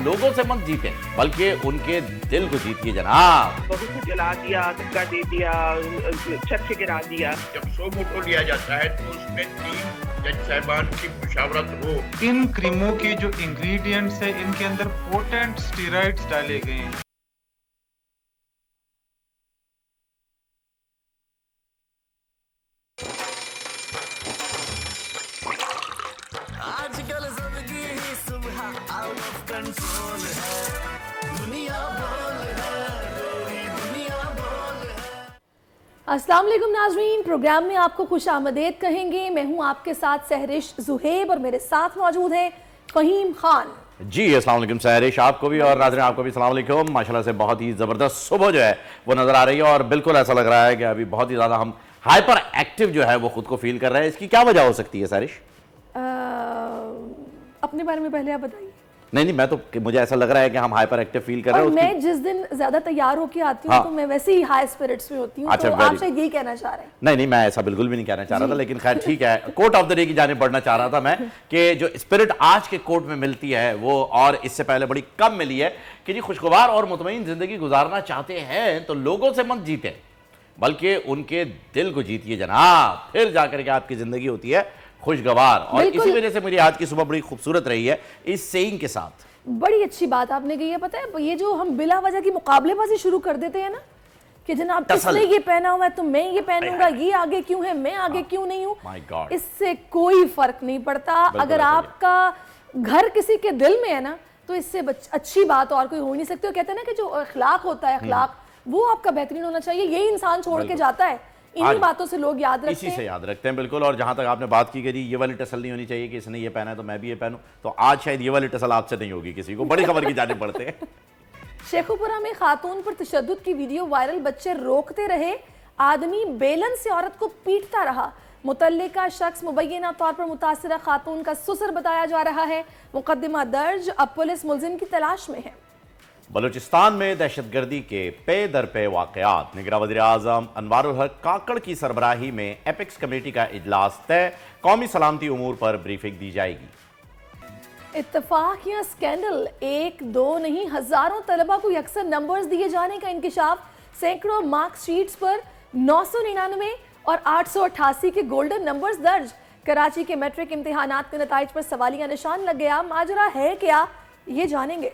लोगों से मत जीते बल्कि उनके दिल को जीतिए जनाब। बहू को जला दिया, धक्का दे दिया, छत से गिरा दिया। जब सो मोटो लिया जाता है तो उसमें 3 जज साहिबान की मुशावरत हो। इन क्रीमों के जो इंग्रेडिएंट्स है इनके अंदर पोटेंट स्टेरॉइड्स डाले गए हैं। आजकल जिंदगी ही सुबह आउट ऑफ कंट्रोल है, दुनिया बोल है, मेरी दुनिया बोल है। अस्सलाम वालेकुम नाज़रीन, प्रोग्राम में आपको खुश आमदेद कहेंगे। मैं हूं आपके साथ सहरिश जुहेब और मेरे साथ मौजूद है फ़हीम खान। जी अस्सलाम वालेकुम सहरिश, आपको भी और नाज़रीन आपको भी अस्सलाम वालेकुम। माशाल्लाह से बहुत ही ज़बरदस्त सुबह जो है वो नज़र आ रही है और बिल्कुल ऐसा लग रहा है कि अभी बहुत ही ज़्यादा हम हाइपर एक्टिव जो है वो खुद को फील कर रहे हैं। इसकी क्या वजह हो सकती है सहरिश? अपने बारे में पहले आप बताइए। नहीं, मैं तो मुझे ऐसा लग रहा है कि हम हाइपर एक्टिव फील कर रहे हैं। और मैं जिस दिन ज्यादा तैयार होके आती हूँ तो मैं वैसे ही हाई स्पिरिट्स में होती हूँ। अच्छा, तो आप शायद यही कहना चाह रहे हैं। नहीं, मैं ऐसा बिल्कुल भी नहीं कहना चाह रहा था, लेकिन खैर ठीक है। कोट ऑफ द डे की जानिब बढ़ना चाह रहा था मैं कि जो स्पिरिट आज के कोट में मिलती है वो और इससे पहले बड़ी कम मिली है कि जी खुशगवार और मुतमईन जिंदगी गुजारना चाहते हैं तो लोगों से मत जीते बल्कि उनके दिल को जीतिए जनाब, फिर जाकर के आपकी जिंदगी होती है खुशगवार। और इसी वजह से मेरी आज की सुबह बड़ी खूबसूरत रही है इस सेइंग के साथ। बड़ी अच्छी बात आपने कही है। पता है, ये जो हम बिला वजह की मुकाबलेबाजी शुरू कर देते हैं ना कि जनाब किसने ये पहना हुआ है तो मैं ये पहनूंगा, ये आगे क्यों है, मैं आगे क्यों नहीं हूं, इससे कोई फर्क नहीं पड़ता। अगर आपका घर किसी के दिल में है ना तो इससे अच्छी बात और कोई हो नहीं सकती। और कहते हैं ना कि जो अखलाक होता है, अखलाक वो आपका बेहतरीन होना चाहिए। यही इंसान छोड़ के जाता है, इन्हीं बातों से लोग याद रखते हैं, इसी से याद रखते हैं। बिल्कुल। और जहां तक आपने बात की कि जी ये वाली टसल नहीं होनी चाहिए कि इसने ये पहना है तो मैं भी ये पहनूं, तो आज शायद ये वाली टसल आपसे नहीं होगी किसी को। बड़ी खबर की जानिब बढ़ते हैं। शेखुपुरा में खातून पर तशद्दुद की वीडियो वायरल। बच्चे रोकते रहे, आदमी बेलन से औरत को पीटता रहा। मुतल्लिका शख्स मुबैना तौर पर मुतासिरा खातून का सुसर बताया जा रहा है। मुकदमा दर्ज, अब पुलिस मुलजिम की तलाश में है। बलूचिस्तान में दहशतगर्दी के पे दर पे वाकयात। निगरान वज़ीर आज़म अनवारुल हक काकड़ की सरबराही में एपेक्स कमेटी का इजलास तय। कौमी सलामती उमूर पर ब्रीफिंग दी जाएगी। इत्तफाक या स्कैंडल, एक दो नहीं हजारों तलबा को यकसर नंबर्स दिए जाने का इंकिशाफ। सैकड़ों मार्कशीट्स पर 999 और 888 के गोल्डन नंबर्स दर्ज। कराची के मैट्रिक इम्तिहानात के नताइज पर सवालिया निशान लग गया। माजरा है क्या, ये जानेंगे।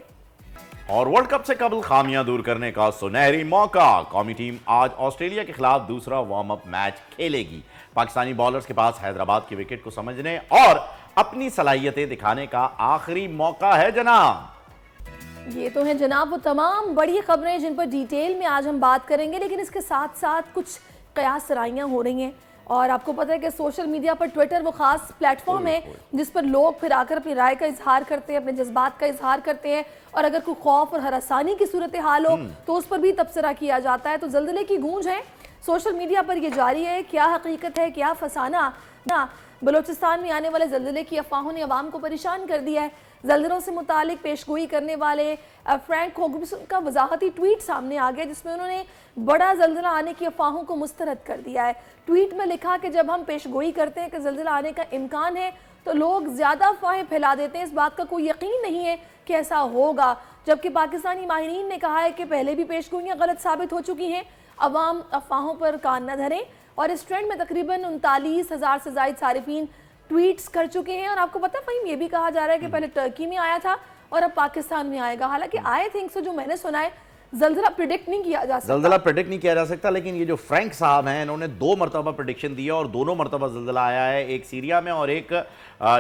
और वर्ल्ड कप से कबल खामियां दूर करने का सुनहरी मौका। कौमी टीम आज ऑस्ट्रेलिया के खिलाफ दूसरा वार्म अप मैच खेलेगी। पाकिस्तानी बॉलर्स के पास हैदराबाद की विकेट को समझने और अपनी सलाहियतें दिखाने का आखिरी मौका है जनाब। ये तो है जनाब वो तमाम बड़ी खबरें जिन पर डिटेल में आज हम बात करेंगे, लेकिन इसके साथ साथ कुछ कयास सराइयाँ हो रही हैं। और आपको पता है कि सोशल मीडिया पर ट्विटर वो खास प्लेटफॉर्म है जिस पर लोग फिर आकर अपनी राय का इजहार करते हैं, अपने जज्बात का इजहार करते हैं। और अगर कोई खौफ और हरासानी की सूरत हाल हो तो उस पर भी तबसरा किया जाता है। तो जल्जले की गूंज है सोशल मीडिया पर, ये जारी है। क्या हकीकत है, क्या फसाना ना। बलूचिस्तान में आने वाले जल्जले की अफवाहों ने अवाम को परेशान कर दिया है। जल्जलों से मुतालिक पेशगोई करने वाले फ्रैंक होगसन का वजाहती ट्वीट सामने आ गया जिसमें उन्होंने बड़ा जल्जला आने की अफवाहों को मुस्तरद कर दिया है। ट्वीट में लिखा कि जब हम पेशगोई करते हैं कि जल्जला आने का इम्कान है तो लोग ज़्यादा अफवाहें फैला देते हैं। इस बात का कोई यकीन नहीं है कि ऐसा होगा, जबकि पाकिस्तानी माहिरीन ने कहा है कि पहले भी पेशगोइयाँ गलत साबित हो चुकी हैं। अवाम अफवाहों पर कान न धरें। और इस ट्रेंड में तकरीबन 39,000 से ज़ायद सारिफीन ट्वीट्स कर चुके हैं। और आपको पता है फ़हीम, ये भी कहा जा रहा है कि पहले टर्की में आया था और अब पाकिस्तान में आएगा। हालांकि आई थिंक सो जो मैंने सुना है जल्जला प्रिडिक्ट नहीं किया जा सकता। जल्जला प्रिडिक्ट नहीं किया जा सकता, लेकिन ये जो फ्रैंक साहब हैं इन्होंने 2 मरतबा प्रिडिक्शन दी है और दोनों मरतबा जल्जला आया है, एक सीरिया में और एक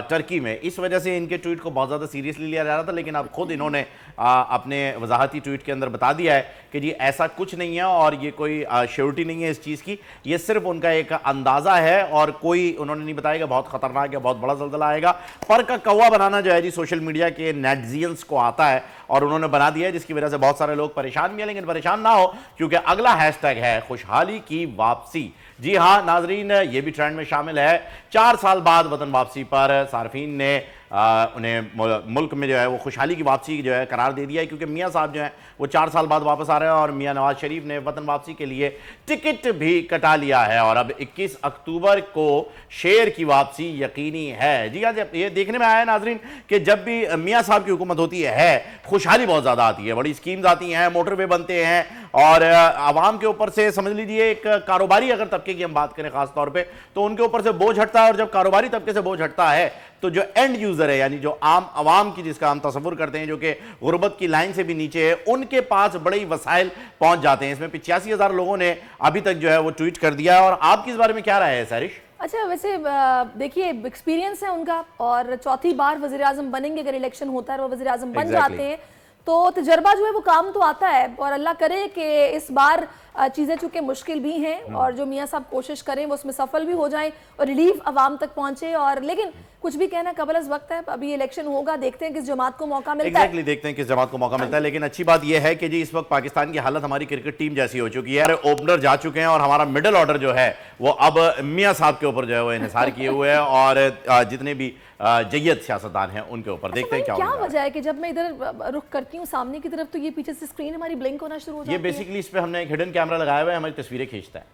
टर्की में। इस वजह से इनके ट्वीट को बहुत ज़्यादा सीरियसली लिया जा रहा था, लेकिन अब खुद इन्होंने अपने वजाहती ट्वीट के अंदर बता दिया है कि जी ऐसा कुछ नहीं है और ये कोई श्योरिटी नहीं है इस चीज़ की, ये सिर्फ उनका एक अंदाज़ा है और कोई उन्होंने नहीं बताया कि बहुत ख़तरनाक या बहुत बड़ा जल्जला आएगा। पर का कौवा बनाना जो है जी सोशल मीडिया के नेटजियंस को आता है और उन्होंने बना दिया है, जिसकी वजह से बहुत सारे लोग परेशान भी हैं। लेकिन परेशान ना हो क्योंकि अगला हैशटैग है खुशहाली की वापसी। जी हाँ नाजरीन, ये भी ट्रेंड में शामिल है। 4 साल बाद वतन वापसी पर सार्फिन ने उन्हें मुल्क में जो है वो खुशहाली की वापसी जो है करार दे दिया है, क्योंकि मियाँ साहब जो हैं वो 4 साल बाद वापस आ रहे हैं और मियाँ नवाज शरीफ ने वतन वापसी के लिए टिकट भी कटा लिया है और अब 21 अक्टूबर को शेर की वापसी यकीनी है। जी हाँ, ये देखने में आया है नाजरीन कि जब भी मियाँ साहब की हुकूमत होती है खुशहाली बहुत ज़्यादा आती है, बड़ी स्कीम्स आती हैं, मोटरवे बनते हैं और आवाम के ऊपर से समझ लीजिए एक कारोबारी अगर तबके की हम बात करें खास तौर पे तो उनके ऊपर से बोझ हटता है और जब कारोबारी तबके से बोझ हटता है तो जो एंड यूजर है यानी जो आम आवाम की जिसका हम तस्वुर करते हैं जो कि गुर्बत की लाइन से भी नीचे है, उनके पास बड़े ही वसाइल पहुंच जाते हैं। इसमें 85,000 लोगों ने अभी तक जो है वो ट्वीट कर दिया है। और आपकी इस बारे में क्या राय है सारिश? अच्छा, वैसे देखिए एक्सपीरियंस है उनका और चौथी बार वज़ीर आज़म बनेंगे अगर इलेक्शन होता है और वो वज़ीर आज़म बन जाते हैं तो तजर्बा जो है वो काम तो आता है और अल्लाह करे कि इस बार चीज़ें चूँकि मुश्किल भी हैं और जो मियाँ साहब कोशिश करें वो उसमें सफल भी हो जाएं और रिलीफ आवाम तक पहुँचे। और लेकिन कुछ भी कहना कबल अज़ वक्त है, अभी इलेक्शन होगा, देखते हैं किस जमात को मौका मिलता है। देखते हैं किस जमात को मौका मिलता है। लेकिन अच्छी बात यह है कि जी इस वक्त पाकिस्तान की हालत हमारी क्रिकेट टीम जैसी हो चुकी है, ओपनर जा चुके हैं और हमारा मिडिल ऑर्डर जो है वो अब मियाँ साहब के ऊपर जो है वो इन्हिसार किए हुए हैं और जितने भी जय्यद सियासतदान हैं उनके ऊपर। देखते हैं क्या वजह है कि जब मैं इधर रुख करती हूँ सामने की तरफ तो ये पीछे से स्क्रीन हमारी ब्लिंक होना शुरू हो जाती है। ये बेसिकली इस पे हमने एक हिडन कैमरा लगाया हुआ है, हमारी तस्वीरें खींचता है।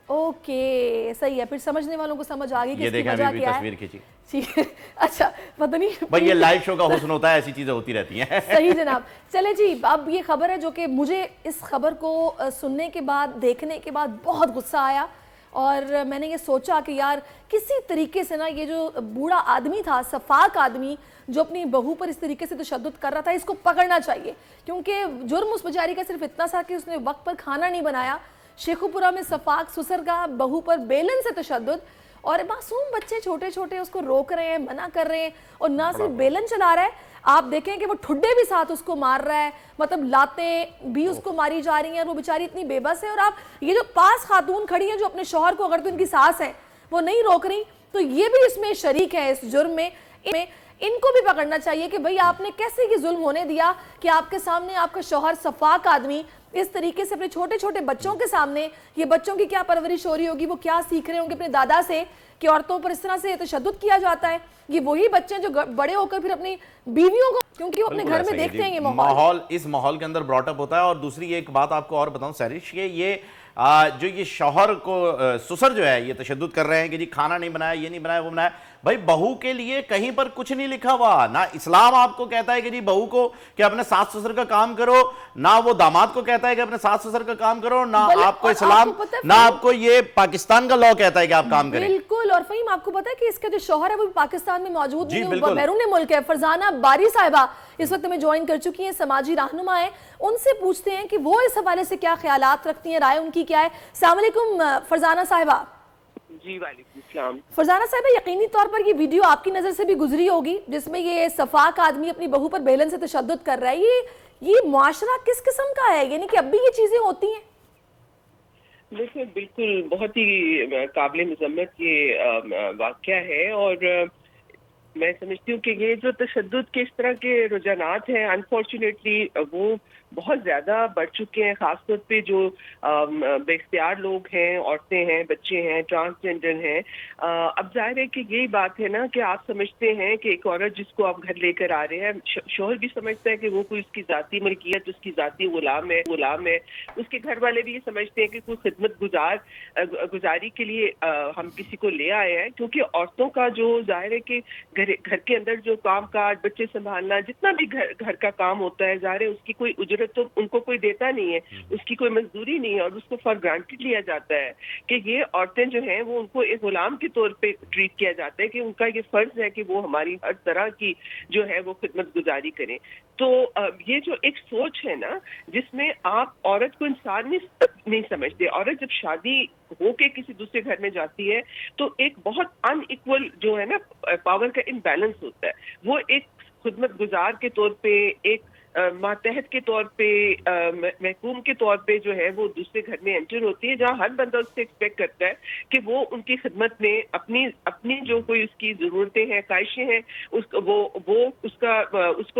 ओके, सही है, फिर समझने वालों को समझ आ गई कि ये देखें अभी भी तस्वीर खींची। ठीक है, अच्छा पता नहीं भाई ये लाइव शो का हुस्न होता है, ऐसी चीजें होती रहती हैं। सही जनाब। चले जी, अब ये खबर है जो कि मुझे इस खबर को सुनने के बाद, देखने के बाद बहुत गुस्सा आया और मैंने ये सोचा कि यार किसी तरीके से ना ये जो बूढ़ा आदमी था, सफाक आदमी जो अपनी बहू पर इस तरीके से तशद्दुद कर रहा था, इसको पकड़ना चाहिए क्योंकि जुर्म उस बेचारी का सिर्फ इतना सा कि उसने वक्त पर खाना नहीं बनाया। शेखुपुरा में सफाक सुसर का बहू पर बेलन से तशद्दुद और मासूम बच्चे छोटे छोटे उसको रोक रहे हैं, मना कर रहे हैं और ना सिर्फ बेलन चला रहा है, आप देखें कि वो ठुड्डे भी साथ उसको मार रहा है, मतलब लातें भी उसको मारी जा रही हैं और वो बेचारी इतनी बेबस है। और आप ये जो पास खातून खड़ी हैं जो अपने शौहर को, अगर तो इनकी सास है वो नहीं रोक रही तो ये भी इसमें शरीक है इस जुर्म में। इनको भी पकड़ना चाहिए कि भाई आपने कैसे ये जुल्म होने दिया कि आपके सामने आपका शौहर सफाक आदमी इस तरीके से अपने छोटे छोटे बच्चों के सामने, ये बच्चों की क्या परवरिश हो रही होगी, वो क्या सीख रहे होंगे अपने दादा से कि औरतों पर इस तरह से तशद्दुद किया जाता है। ये वही बच्चे जो बड़े होकर फिर अपनी बीवियों को, क्योंकि वो अपने घर में देखते हैं ये माहौल, इस माहौल के अंदर ब्रॉटअप होता है। और दूसरी एक बात आपको और बताऊं सैरिश, ये जो ये शौहर को ससुर जो है ये तशद्दुद कर रहे हैं कि जी खाना नहीं बनाया, ये नहीं बनाया, वो बनाया। भाई बहू के लिए कहीं पर कुछ नहीं लिखा हुआ, ना इस्लाम आपको कहता है कि जी बहू को कि अपने सास ससुर का काम करो, ना वो दामाद को कहता है कि अपने सास ससुर का काम करो, ना आपको इस्लाम, ना आपको ये पाकिस्तान का लॉ कहता है कि आप काम करें। बिल्कुल। और फहीम आपको पता है कि इसका जो शौहर है वो पाकिस्तान में मौजूद नहीं है, वो बैरून मुल्क है। फरजाना बारी साहिबा इस वक्त में ज्वाइन कर चुकी हैं, समाजी रहनुमा है, उनसे पूछते हैं कि वो इस हवाले से क्या ख्यालात रखती हैं, राय उनकी क्या है। अस्सलाम वालेकुम फरजाना साहिबा। जी वालेकुम सलाम। फरजाना साहिबा, यकीनी तौर पर ये वीडियो आपकी नज़र से भी गुजरी होगी जिसमें ये सफाक आदमी अपनी बहू पर बेलन से तशद्दुद कर रहा है। ये मुआशरा किस किस्म का है, यानी कि अब भी ये चीज़ें होती हैं? देखिए बिल्कुल बहुत ही काबिल मजम्मत ये वाक़या है और मैं समझती हूँ कि ये जो तशद्दुद के इस तरह के रुझानात हैं अनफॉर्चुनेटली वो बहुत ज़्यादा बढ़ चुके हैं, ख़ासतौर पे जो बेख्तियार लोग हैं, औरतें हैं, बच्चे हैं, ट्रांसजेंडर हैं। अब जाहिर है कि यही बात है ना कि आप समझते हैं कि एक औरत जिसको आप घर लेकर आ रहे हैं, शौहर भी समझता है कि वो कोई उसकी ज़ाती मलकियत, उसकी ज़ाती गुलाम है। उसके घर वाले भी ये समझते हैं कि कोई खिदमत गुजारी के लिए हम किसी को ले आए हैं, क्योंकि औरतों का जो जाहिर है कि घर के अंदर जो काम काज, बच्चे संभालना, जितना भी घर का काम होता है, जाहिर है उसकी कोई उजरत तो उनको कोई देता नहीं है, उसकी कोई मजदूरी नहीं है और उसको फॉर ग्रांटेड लिया जाता है कि ये औरतें जो हैं वो उनको एक गुलाम के तौर पे ट्रीट किया जाता है कि उनका ये फर्ज है कि वो हमारी हर तरह की जो है वो खिदमत गुजारी करें। तो ये जो एक सोच है ना जिसमें आप औरत को इंसान नहीं समझते, औरत जब शादी होके किसी दूसरे घर में जाती है तो एक बहुत अनइक्वल जो है ना पावर का इम्बैलेंस होता है। वो एक खिदमत गुजार के तौर पे, एक मातहत के तौर पे, महकूम के तौर पे जो है वो दूसरे घर में एंटर होती है, जहाँ हर बंदा उससे एक्सपेक्ट करता है कि वो उनकी खिदमत में अपनी जो कोई उसकी ज़रूरतें हैं, ख्वाहिशें हैं, उसको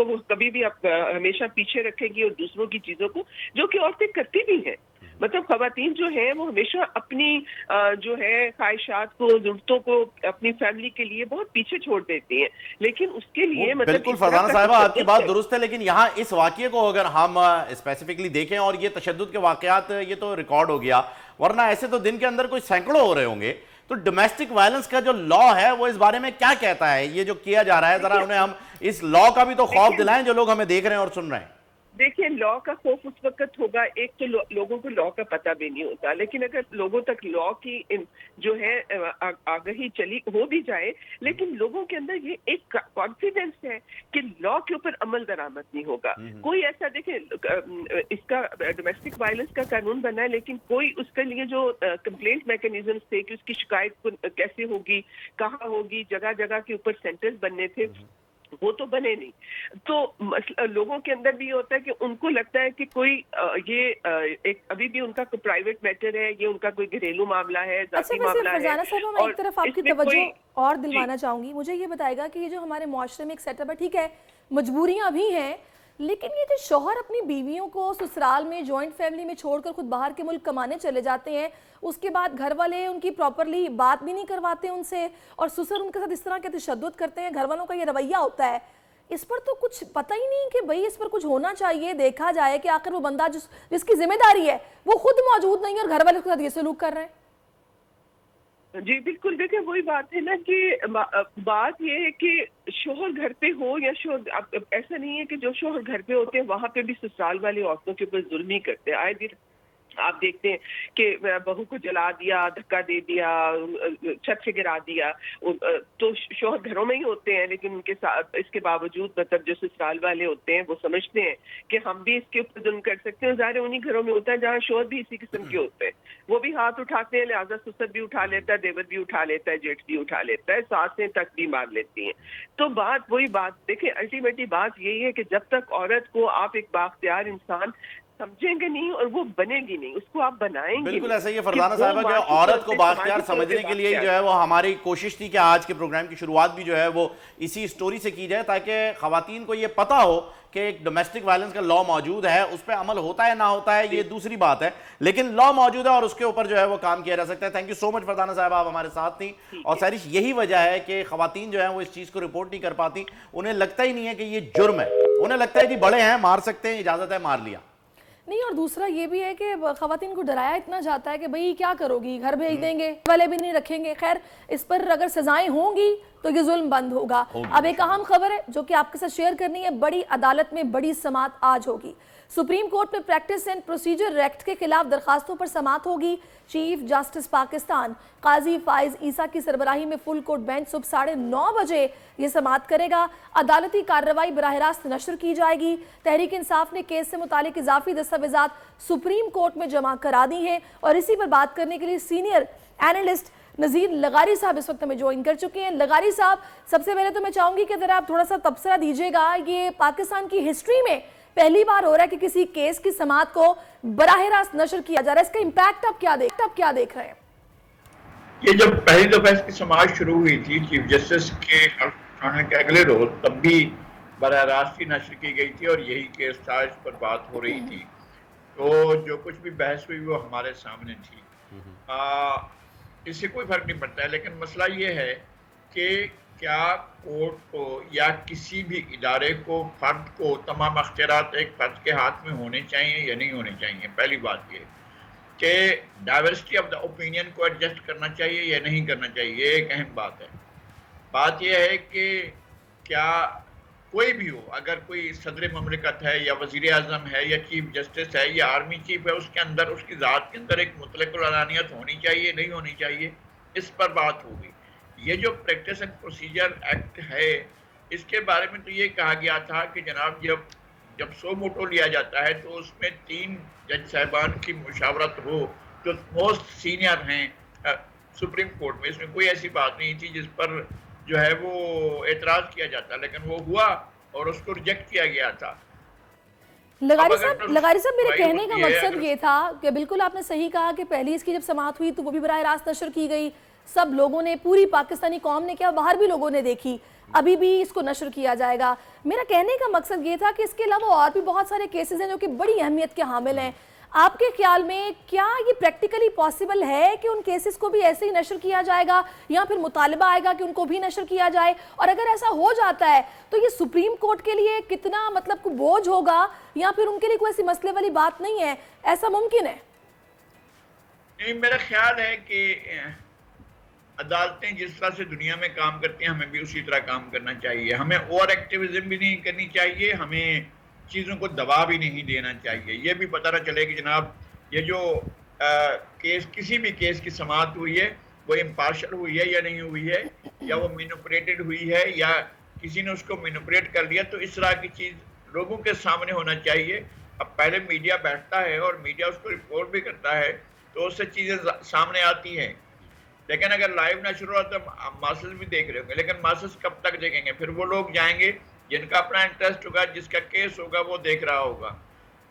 वो कभी भी हमेशा पीछे रखेगी और दूसरों की चीज़ों को, जो कि औरतें करती भी हैं। मतलब खवातीन जो है वो हमेशा अपनी जो है ख्वाहिशात को, ज़रूरतों को अपनी फैमिली के लिए बहुत पीछे छोड़ देती हैं, लेकिन उसके लिए मतलब बिल्कुल इस तरह फरजाना का साहिबा आपकी तशद्दुद बात है। दुरुस्त है, लेकिन यहाँ इस वाकये को अगर हम स्पेसिफिकली देखें, और ये तशद्दुद के वाकयात ये तो रिकॉर्ड हो गया, वरना ऐसे तो दिन के अंदर कोई सैकड़ों हो रहे होंगे, तो डोमेस्टिक वायलेंस का जो लॉ है वो इस बारे में क्या कहता है, ये जो किया जा रहा है, जरा उन्हें हम इस लॉ का भी तो खौफ दिलाएं जो लोग हमें देख रहे हैं और सुन रहे हैं। देखिए, लॉ का खौफ उस वक्त होगा, एक तो लोगों को लॉ का पता भी नहीं होता, लेकिन अगर लोगों तक लॉ की जो है आगाही चली हो भी जाए, लेकिन लोगों के अंदर ये एक कॉन्फिडेंस है कि लॉ के ऊपर अमल दरामद नहीं होगा। कोई ऐसा देखिए, इसका डोमेस्टिक वायलेंस का कानून बना है, लेकिन कोई उसके लिए जो कंप्लेंट मैकेनिज्म थे कि उसकी शिकायत कैसे होगी, कहाँ होगी, जगह जगह के ऊपर सेंटर्स बनने थे, वो तो बने नहीं। तो लोगों के अंदर भी होता है कि उनको लगता है कि कोई ये एक अभी भी उनका कोई प्राइवेट मैटर है, ये उनका कोई घरेलू मामला है, अच्छा, जाती वैसे मामला है। फरजाना साहब मैं एक तरफ आपकी इसमें तवज्जो कोई- और दिलवाना चाहूंगी, मुझे ये बताएगा कि ये जो हमारे मुआशरे में एक सेटअप है, ठीक है मजबूरियां भी हैं, लेकिन ये जो शौहर अपनी बीवियों को ससुराल में जॉइंट फैमिली में छोड़कर खुद बाहर के मुल्क कमाने चले जाते हैं, उसके बाद घर वाले उनकी प्रॉपरली बात भी नहीं करवाते उनसे, और ससुर उनके साथ इस तरह के तशद्दुद करते हैं, घर वालों का ये रवैया होता है, इस पर तो कुछ पता ही नहीं कि भाई इस पर कुछ होना चाहिए, देखा जाए कि आखिर वो बंदा जिसकी जिम्मेदारी है वो खुद मौजूद नहीं है और घर वाले उसके साथ ये सलूक कर रहे हैं। जी बिल्कुल, देखिए वही बात है ना कि बात ये है कि शोहर घर पे हो या शोहर, ऐसा नहीं है कि जो शोहर घर पे होते हैं वहां पे भी ससुराल वाली औरतों के ऊपर जुल्म ही करते हैं। आए दिन आप देखते हैं कि बहू को जला दिया, धक्का दे दिया, छत से गिरा दिया, तो शोहर घरों में ही होते हैं, लेकिन उनके साथ इसके बावजूद मतलब जो ससुराल वाले होते हैं वो समझते हैं कि हम भी इसके ऊपर जुल्म कर सकते हैं। ज़ाहिर उन्हीं घरों में होता है जहाँ शोहर भी इसी किस्म के होते हैं, वो भी हाथ उठाते हैं, लिहाजा ससुर भी उठा लेता है, देवर भी उठा लेता है, जेठ भी उठा लेता है, सासें तक भी मार लेती हैं। तो बात वही बात, देखिए अल्टीमेटली बात यही है कि जब तक औरत को आप एक बाख्तियार इंसान समझेंगे नहीं और वो बनेगी नहीं, उसको आप बनाएंगे। बिल्कुल ऐसा ही है फरजाना साहिबा कि औरत को बाख्तियार समझने के लिए जो है वो हमारी कोशिश थी कि आज के प्रोग्राम की शुरुआत भी जो है वो इसी स्टोरी से की जाए, ताकि खवातीन को ये पता हो कि एक डोमेस्टिक वायलेंस का लॉ मौजूद है, उस पर अमल होता है ना होता है ये दूसरी बात है, लेकिन लॉ मौजूद है और उसके ऊपर जो है वो काम किया जा सकता है। Thank you so much Farzana साहिबा, आप हमारे साथ थी। और सारिश यही वजह है कि खवातीन जो है वो इस चीज को रिपोर्ट नहीं कर पाती, उन्हें लगता ही नहीं है कि ये जुर्म है, उन्हें लगता है कि बड़े हैं मार सकते हैं, इजाजत है मार लिया नहीं। और दूसरा ये भी है कि खवातीन को डराया इतना जाता है कि भाई क्या करोगी, घर भेज देंगे, वाले भी नहीं रखेंगे। खैर इस पर अगर सजाएं होंगी तो ये जुल्म बंद होगा। अब एक अहम खबर है जो कि आपके साथ शेयर करनी है, बड़ी अदालत में बड़ी समाअत आज होगी। सुप्रीम कोर्ट में प्रैक्टिस एंड प्रोसीजर एक्ट के खिलाफ दरखास्तों पर समाअत होगी। चीफ जस्टिस पाकिस्तान काजी फाइज ईसा की सरबराही में फुल कोर्ट बेंच सुबह 9:30 बजे ये समाअत करेगा। अदालती कार्रवाई बराह रास्त नशर की जाएगी। तहरीक इंसाफ ने केस से मुतालिक इजाफी दस्तावेजात सुप्रीम कोर्ट में जमा करा दी हैं और इसी पर बात करने के लिए सीनियर एनालिस्ट नज़ीर लगारी साहब इस वक्त हमें ज्वाइन कर चुके हैं। लगारी साहब, सबसे पहले तो मैं चाहूंगी कि अगर आप थोड़ा सा तबसरा दीजिएगा, ये पाकिस्तान की हिस्ट्री में पहली बार हो रहा है कि किसी केस की समाअत को बराह रास्त नशर किया जा रहा है, इसका इम्पैक्ट आप क्या देख रहे हैं? ये जब पहली दफा इसकी समाअत शुरू हुई थी चीफ जस्टिस के अगले रोज, तब भी बराह रास्त ही नशर की गई थी और यही केस था, इस पर बात हो रही थी। तो जो कुछ भी बहस हुई वो हमारे सामने थी। इससे कोई फर्क नहीं पड़ता है, लेकिन मसला ये है कि क्या कोर्ट को या किसी भी इदारे को, फर्द को तमाम अख्तियारात एक फर्द के हाथ में होने चाहिए या नहीं होने चाहिए। पहली बात ये कि डाइवर्सिटी ऑफ द ओपिनियन को एडजस्ट करना चाहिए या नहीं करना चाहिए, ये एक अहम बात है। बात यह है कि क्या कोई भी हो, अगर कोई सदर ममलिकत है या वज़ीर आज़म है या चीफ जस्टिस है या आर्मी चीफ है, उसके अंदर उसकी ज़ात के अंदर एक मुतलक़ अलानियत होनी चाहिए नहीं होनी चाहिए, इस पर बात होगी। ये जो प्रैक्टिस एंड प्रोसीजर एक्ट है, इसके बारे में तो ये कहा गया था कि जनाब जब सो मोटो लिया जाता है तो उसमें 3 जज साहिबान की मुशावरत हो जो मोस्ट सीनियर हैं सुप्रीम कोर्ट में। इसमें कोई ऐसी बात नहीं थी जिस पर जो है वो एतराज़ किया जाता, लेकिन वो हुआ और उसको रिजेक्ट किया गया था। लगारी साहब मेरे कहने का मकसद ये था कि बिल्कुल आपने सही कहा कि पहली इसकी जब समाअत हुई तो वो भी बराह रास्त नशर की गई, सब लोगों ने, पूरी पाकिस्तानी कौम ने क्या, बाहर भी लोगों ने देखी, अभी भी इसको नशर किया जाएगा। मेरा कहने का मकसद ये था कि इसके अलावा और भी बहुत सारे केसेस हैं जो कि बड़ी अहमियत के हामिल हैं। आपके ख्याल में क्या ये प्रैक्टिकली पॉसिबल है कि उन केसेस को भी ऐसे ही नशर किया जाएगा या फिर मुतालबा आएगा कि उनको भी नशर किया जाए? और अगर ऐसा हो जाता है तो ये सुप्रीम कोर्ट के लिए कितना मतलब को बोझ होगा, या फिर उनके लिए कोई ऐसी मसले वाली बात नहीं है, ऐसा मुमकिन है? नहीं, मेरा ख्याल है कि अदालतें जिस तरह से दुनिया में काम करती हैं हमें भी उसी तरह काम करना चाहिए। हमें ओवर एक्टिविज्म भी नहीं करनी चाहिए, हमें चीज़ों को दबा भी नहीं देना चाहिए। ये भी पता ना चले कि जनाब ये जो केस, किसी भी केस की समाअत हुई है वो इम्पार्शल हुई है या नहीं हुई है, या वो मैनिपुलेटेड हुई है या किसी ने उसको मैनिपुलेट कर लिया, तो इस तरह की चीज़ लोगों के सामने होना चाहिए। अब पहले मीडिया बैठता है और मीडिया उसको रिपोर्ट भी करता है तो उससे चीज़ें सामने आती हैं। लेकिन अगर लाइव नशर हो तो मासेस भी देख रहे होंगे, लेकिन मासेस कब तक देखेंगे? फिर वो लोग जाएंगे जिनका अपना इंटरेस्ट होगा, जिसका केस होगा वो देख रहा होगा।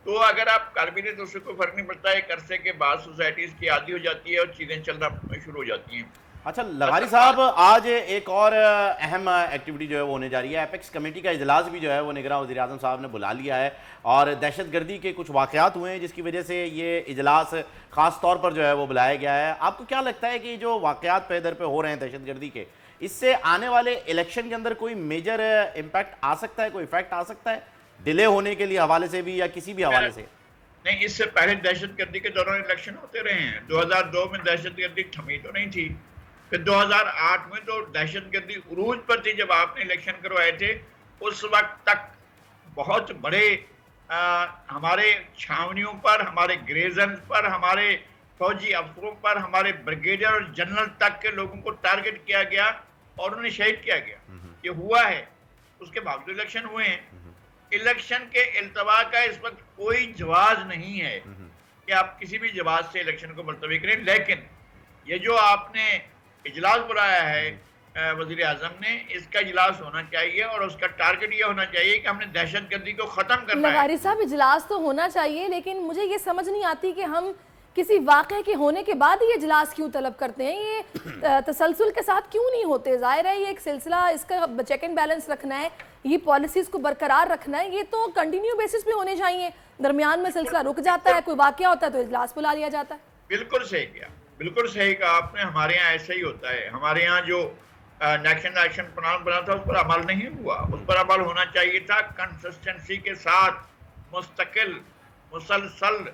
तो अगर आप कर भी नहीं तो उससे कोई फर्क नहीं पड़ता है। एक अरसे के बाद सोसाइटीज की आदी हो जाती है और चीजें चलना शुरू हो जाती हैं। अच्छा लगारी साहब, आज एक और अहम एक्टिविटी जो है वो होने जा रही है। एपेक्स कमेटी का इजलास भी जो है वो निगरान वज़ीर आज़म साहब ने बुला लिया है, और दहशतगर्दी के कुछ वाक़यात हुए हैं जिसकी वजह से ये इजलास ख़ास तौर पर जो है वो बुलाया गया है। आपको क्या लगता है कि जो वाक़यात पे दर पे हो रहे हैं दहशतगर्दी के, इससे आने वाले इलेक्शन के अंदर कोई मेजर इम्पैक्ट आ सकता है, कोई इफेक्ट आ सकता है डिले होने के लिए हवाले से भी या किसी भी हवाले से? नहीं, इससे पहले दहशतगर्दी के दौरान इलेक्शन होते रहे हैं। 2002 में दहशतगर्दी थमी तो नहीं थी, फिर 2008 में तो दहशतगर्दी उरूज पर थी जब आपने इलेक्शन करवाए थे। उस वक्त तक बहुत बड़े हमारे छावनियों पर, हमारे ग्रेजन पर, हमारे फौजी अफसरों पर, हमारे ब्रिगेडियर और जनरल तक के लोगों को टारगेट किया गया और उन्हें शहीद किया गया। ये हुआ है, उसके बावजूद इलेक्शन हुए हैं। इलेक्शन के इल्तवा का इस वक्त कोई जवाब नहीं है कि आप किसी भी जवाब से इलेक्शन को मुलतवी करें। लेकिन ये जो आपने इजलास बुलाया है वजीर आजम ने, इसका इजलास होना चाहिए और उसका टारगेट ये होना चाहिए कि हमने दहशतगर्दी को खत्म करना है। लगारी साहब, इजलास तो होना चाहिए, लेकिन मुझे ये समझ नहीं आती कि हम किसी वाक़े के होने के बाद ये इजलास क्यों तलब करते हैं, ये तसलसल के साथ क्यों नहीं होते? जाहिर है ये एक सिलसिला, इसका चेक एंड बैलेंस रखना है, ये पॉलिसीज़ को बरकरार रखना है, ये तो कंटिन्यू बेसिस पे होने चाहिए। दरमियान में सिलसिला रुक जाता है, कोई वाक़या होता है तो इजलास बुला लिया जाता है। बिल्कुल सही किया, बिल्कुल सही कहा आपने। हमारे यहाँ ऐसा ही होता है। हमारे यहाँ जो नेशनल एक्शन प्लान बना था उस पर अमल नहीं हुआ, उस पर अमल होना चाहिए था कंसिस्टेंसी के साथ, मुस्तकिल, मुसलसल।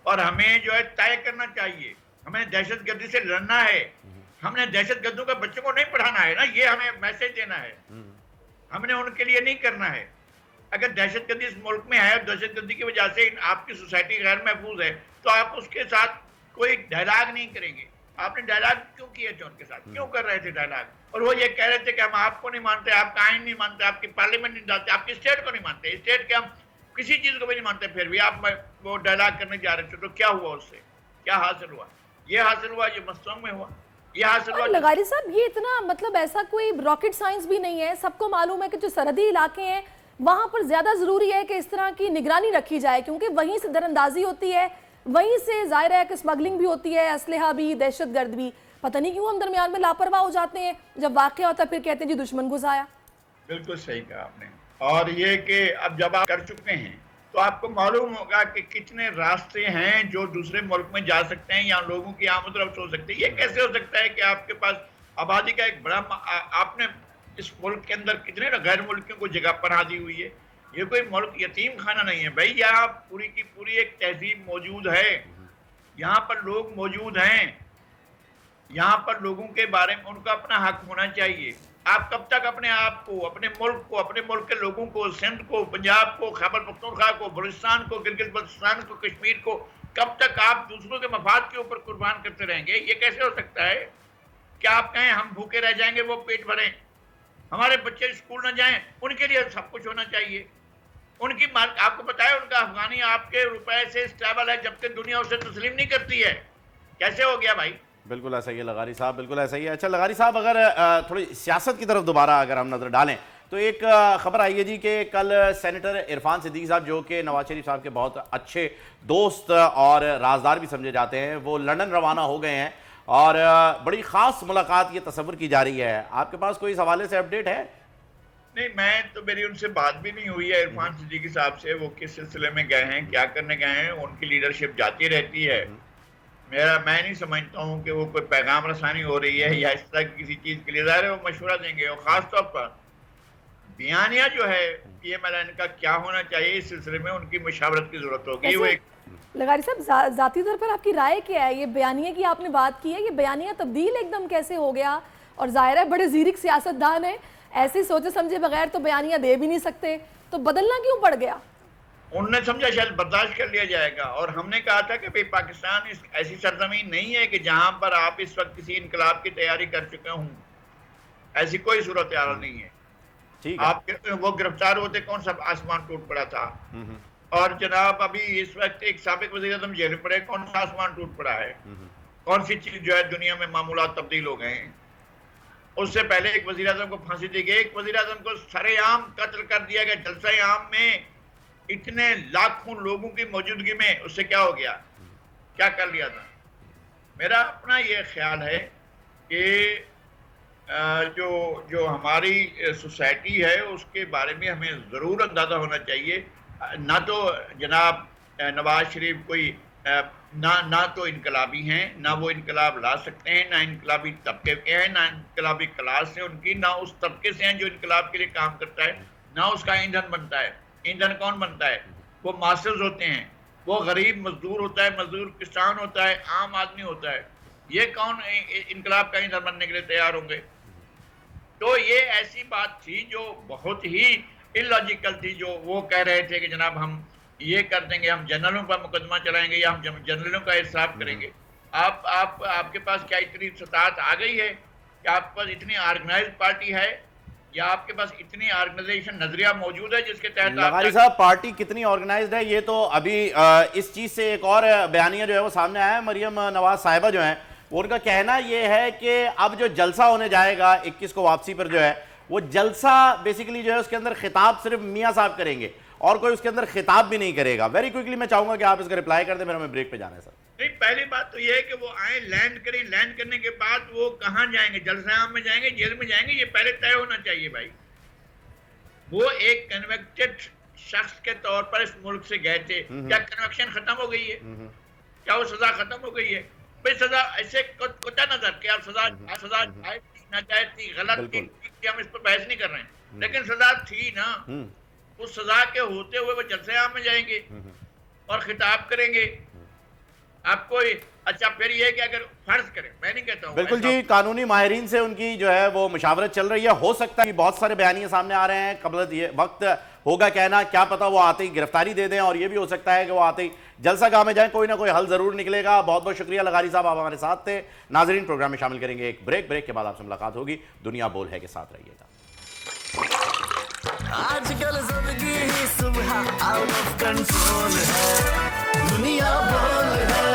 और हमें जो है तय करना चाहिए, हमें दहशतगर्दी से लड़ना है। हमने दहशतगर्दों के बच्चों को नहीं पढ़ाना है ना, ये हमें मैसेज देना है। हमने उनके लिए नहीं करना है। अगर दहशतगर्दी इस मुल्क में है और दहशतगर्दी की वजह से आपकी सोसाइटी गैर महफूज है तो आप उसके साथ कोई डायलॉग नहीं करेंगे। आपने डायलॉग क्यों किए थे उनके साथ, क्यों कर रहे थे डायलॉग? और वो ये कह रहे थे कि हम आपको नहीं मानते, आपका आइन नहीं मानते, आपकी पार्लियामेंट नहीं मानते, आपकी स्टेट को नहीं मानते, स्टेट के हम किसी चीज को भी नहीं मानते, फिर भी आप वो डायलॉग करने जा रहे थे। तो क्या हुआ उससे, क्या हासिल हुआ? ये हासिल हुआ जो मस्तों में हुआ, ये हासिल हुआ। लगारी साहब, ये इतना मतलब ऐसा कोई रॉकेट साइंस भी नहीं है। सबको मालूम है कि जो सरहदी इलाके हैं वहां पर ज्यादा जरूरी है कि इस तरह की निगरानी रखी जाए, क्योंकि वहीं से दरअंदाजी होती है, वहीं से जाहिर है कि स्मगलिंग भी होती है, असलहा भी, दहशतगर्द भी। पता नहीं क्यों हम दरमियान में लापरवाह हो जाते हैं, जब वाक़या होता है फिर कहते हैं जी दुश्मन घुस आया। बिल्कुल सही कहा आपने। और ये कि अब जब आप कर चुके हैं तो आपको मालूम होगा कि कितने रास्ते हैं जो दूसरे मुल्क में जा सकते हैं या लोगों की आमद रफ्त हो सकती है। ये कैसे हो सकता है कि आपके पास आबादी का एक बड़ा, आपने इस मुल्क के अंदर कितने गैर मुल्कियों को जगह पना दी हुई है। ये कोई मुल्क यतीम खाना नहीं है भाई, यहाँ पूरी की पूरी एक तहजीब मौजूद है, यहाँ पर लोग मौजूद हैं, यहाँ पर लोगों के बारे में उनका अपना हक होना चाहिए। आप कब तक अपने आप को, अपने मुल्क को, अपने मुल्क के लोगों को, सिंध को, पंजाब को, खैबर पख्तूनख्वा को, बलूचिस्तान को, गिलगित बल्तिस्तान को, कश्मीर को, कब तक आप दूसरों के मफाद के ऊपर कुर्बान करते रहेंगे? ये कैसे हो सकता है? क्या आप कहें हम भूखे रह जाएंगे, वो पेट भरें, हमारे बच्चे स्कूल न जाएं? उनके लिए सब कुछ होना चाहिए। उनकी आपको पता है उनका अफगानी आपके रुपए से स्टेबल है जबकि दुनिया उसे तस्लीम नहीं करती है। कैसे हो गया भाई? बिल्कुल ऐसा ही है लगारी साहब, बिल्कुल ऐसा ही है। अच्छा लगारी साहब, अगर थोड़ी सियासत की तरफ दोबारा अगर हम नज़र डालें तो एक खबर आई है जी कि कल सेनेटर इरफान सिद्दीकी साहब, जो कि नवाज शरीफ साहब के बहुत अच्छे दोस्त और राजदार भी समझे जाते हैं, वो लंदन रवाना हो गए हैं और बड़ी ख़ास मुलाकात ये तस्वुर की जा रही है। आपके पास कोई इस हवाले से अपडेट है? नहीं, मैं तो मेरी उनसे बात भी नहीं हुई है इरफान सिद्दीकी साहब से, वो किस सिलसिले में गए हैं, क्या करने गए हैं। उनकी लीडरशिप जाती रहती है। मैं नहीं समझता हूँ कि वो कोई पैगाम रसानी हो रही है या इस तरह की किसी चीज के लिए। ज़ाहिर है वो मशवरा देंगे, और खासतौर पर बयानिया जो है PMLN का क्या होना चाहिए, इस सिलसिले में उनकी मुशावरत की जरूरत होगी। वो एक लगारी साहब, जाती तौर पर आपकी राय क्या है? ये बयानिया की आपने बात की है, ये बयानिया तब्दील एकदम कैसे हो गया? और जाहिर है बड़े ज़ीरिक सियासतदान है, ऐसे सोचे समझे बगैर तो बयानिया दे भी नहीं सकते, तो बदलना क्यों पड़ गया? उनने समझा शायद बर्दाश्त कर लिया जाएगा। और हमने कहा था कि भाई पाकिस्तान ऐसी सरजमीन नहीं है कि जहां पर आप इस वक्त किसी इनकलाब की तैयारी कर चुके हों। ऐसी कोई सूरत हाल नहीं है। ठीक है। आप वो गिरफ्तार होते कौन सा आसमान टूट पड़ा था। और जनाब अभी इस वक्त एक साबिक वज़ीर आज़म जेल में पड़े, कौन सा आसमान टूट पड़ा है। कौन सी चीज जो है दुनिया में मामूलात तब्दील हो गए हैं। उससे पहले एक वज़ीर आज़म को फांसी दी गई, एक वज़ीर आज़म को सरेआम कत्ल कर दिया गया जलसा आम में, इतने लाखों लोगों की मौजूदगी में। उससे क्या हो गया, क्या कर लिया था। मेरा अपना ये ख्याल है कि जो हमारी सोसाइटी है उसके बारे में हमें ज़रूर अंदाज़ा होना चाहिए। ना तो जनाब नवाज शरीफ कोई ना तो इनकलाबी हैं, ना वो इनकलाब ला सकते हैं, ना इनकलाबी तबके के हैं, ना इनकलाबी क्लास है उनकी, ना उस तबके से हैं जो इनकलाब के लिए काम करता है, ना उसका ईंधन बनता है। ईंधन कौन बनता है? वो मास्टर्स होते हैं, वो गरीब मजदूर होता है, मजदूर किसान होता है, आम आदमी होता है। ये कौन इनकलाब का ईंधन बनने के लिए तैयार होंगे? तो ये ऐसी बात थी जो बहुत ही इलॉजिकल थी, जो वो कह रहे थे कि जनाब हम ये कर देंगे, हम जनरलों पर मुकदमा चलाएंगे या हम जनरलों का इंसाफ करेंगे। आपके पास क्या इतनी सताहत आ गई है कि आपके पास इतनी ऑर्गेनाइज पार्टी है, या आपके पास इतनी ऑर्गेनाइजेशन नजरिया मौजूद है जिसके तहत लगारी साहब पार्टी कितनी ऑर्गेनाइज्ड है, ये तो अभी इस चीज से एक और बयानिया जो है वो सामने आया है। मरियम नवाज साहिबा जो है उनका कहना ये है कि अब जो जलसा होने जाएगा 21 को वापसी पर जो है, वो जलसा बेसिकली जो है उसके अंदर खिताब सिर्फ मियां साहब करेंगे और कोई उसके अंदर खिताब भी नहीं करेगा। वेरी क्विकली मैं चाहूंगा कि आप इसका रिप्लाई कर दें, मेरा हमें ब्रेक पे जाना है सर। नहीं, पहली बात तो ये है कि वो आए, लैंड करें, लैंड करने के बाद वो कहां जाएंगे, जलसायाम में जाएंगे, जेल में जाएंगे, ये पहले तय होना चाहिए भाई। वो एक कन्वेक्टेड शख्स के तौर पर इस मुल्क से गए थे, क्या कन्वेक्शन खत्म हो गई है? क्या वो सजा खत्म हो गई है? भाई सजा ऐसे कोता नजर कि आप सजा नाजायज थी, गलत थी, हम इस पर बहस नहीं कर रहे हैं, लेकिन सजा थी ना। उस सजा के होते हुए वो जलसे-आम में जाएंगे और खिताब करेंगे। आपको अच्छा फिर ये कि अगर फर्ज करें, मैं नहीं कहता हूं, बिल्कुल जी, कानूनी माहिरीन से उनकी जो है वो मुशावरत चल रही है। हो सकता है कि बहुत सारे बयानिए सामने आ रहे हैं, कबल ये वक्त होगा कहना, क्या पता वो आते ही गिरफ्तारी दे दें, और ये भी हो सकता है कि वो आते ही जलसागाह में जाएं। कोई ना कोई हल जरूर निकलेगा। बहुत बहुत शुक्रिया लगारी साहब, आप हमारे साथ थे। नाजरीन प्रोग्राम में शामिल करेंगे एक ब्रेक के बाद आपसे मुलाकात होगी। दुनिया बोल है के साथ रहिएगा। आजकल जिंदगी ही सुबह आउट ऑफ कंट्रोल है, दुनिया बोल है,